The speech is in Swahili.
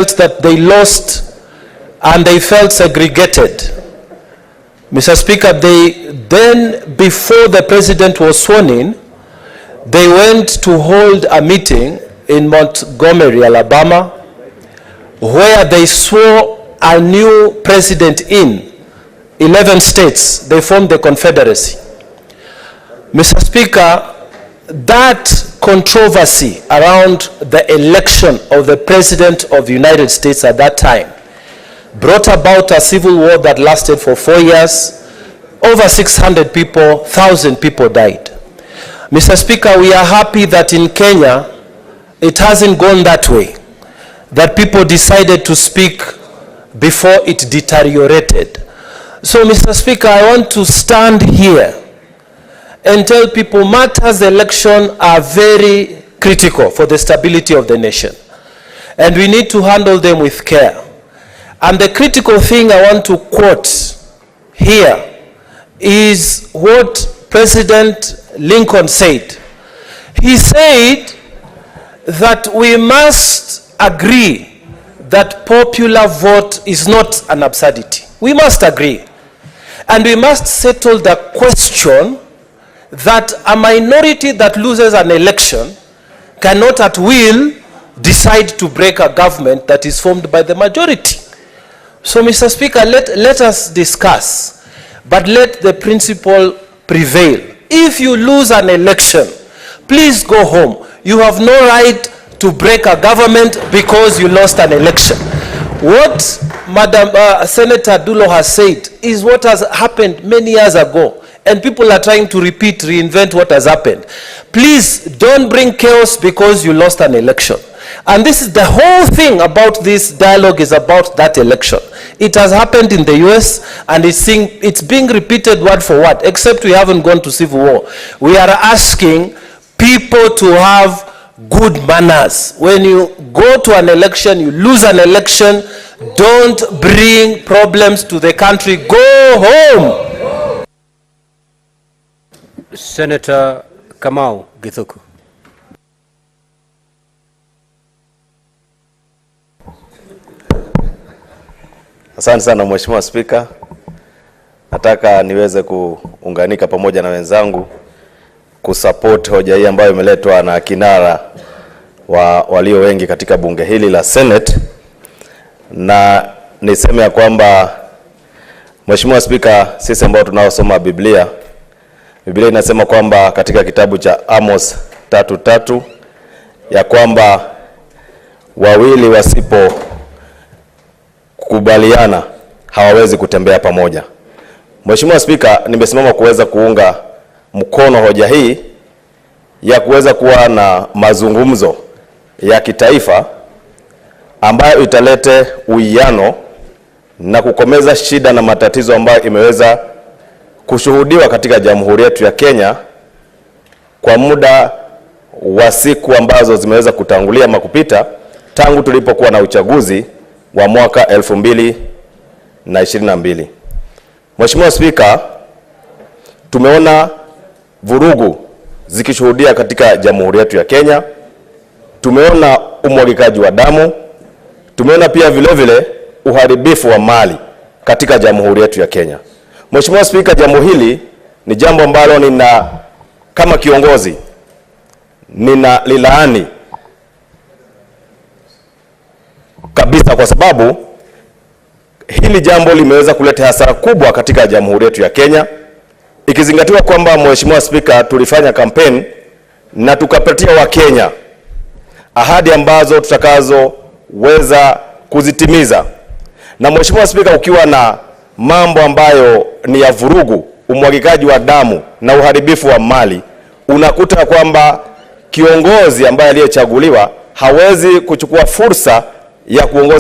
that they lost and they felt segregated. Mr. Speaker, then before the president was sworn in, they went to hold a meeting in Montgomery, Alabama, where they swore a new president in 11 states. They formed the Confederacy. Mr. Speaker, that controversy around the election of the President of the United States at that time brought about a civil war that lasted for 4 years. Over 600 people, 1,000 people died. Mr. Speaker, we are happy that in Kenya, it hasn't gone that way, that people decided to speak before it deteriorated. So, Mr. Speaker, I want to stand here and tell people matters election are very critical for the stability of the nation. And we need to handle them with care. And the critical thing I want to quote here is what President Lincoln said. He said that we must agree that popular vote is not an absurdity. We must agree. And we must settle the question that a minority that loses an election cannot at will decide to break a government that is formed by the majority. So, Mr. Speaker, let us discuss, but let the principle prevail. If you lose an election, please go home. You have no right to break a government because you lost an election. What Madam Senator Dulo has said is what has happened many years ago. And people are trying to reinvent what has happened. Please don't bring chaos because you lost an election. And this is the whole thing about this dialogue, is about that election. It has happened in the US and it's being repeated word for word, except we haven't gone to civil war. We are asking people to have good manners. When you go to an election, you lose an election, don't bring problems to the country. Go home. Senator Kamau Githuku. Asante sana Mheshimiwa Spika. Nataka niweze kuunganika pamoja na wenzangu kusupport hoja hii ambayo imeletwa na kinara walio wengi katika bunge hili la Senate, na niseme ya kwamba Mheshimiwa Spika, sisi ambao tunaosoma Biblia inasema kwamba katika kitabu cha Amos 3:3 ya kwamba wawili wasipo kukubaliana hawawezi kutembea pamoja. Mheshimiwa Spika, nimesimama kuweza kuunga mkono hoja hii ya kuweza kuwa na mazungumzo ya kitaifa ambayo italete uwiano na kukomeza shida na matatizo ambayo imeweza kushuhudiwa katika Jamhuri yetu ya Kenya kwa muda wa siku ambazo zimeweza kutangulia makupita tangu tulipokuwa na uchaguzi wa mwaka 2022. Mheshimiwa Spika, tumeona vurugu zikishuhudia katika Jamhuri yetu ya Kenya. Tumeona umwagikaji wa damu. Tumeona pia vile vile uharibifu wa mali katika Jamhuri yetu ya Kenya. Mheshimiwa Spika, jambo hili ni jambo ambalo kama kiongozi lilaani kabisa, kwa sababu hili jambo limeweza kuleta hasara kubwa katika Jamhuri yetu ya Kenya, ikizingatiwa kwamba Mheshimiwa Spika, tulifanya kampeni na tukapatia Wakenya ahadi ambazo tutakazoweza kuzitimiza. Na Mheshimiwa Spika, ukiwa na mambo ambayo ni ya vurugu, umwagikaji wa damu na uharibifu wa mali, unakuta kwamba kiongozi ambaye aliyechaguliwa hawezi kuchukua fursa ya kuongoza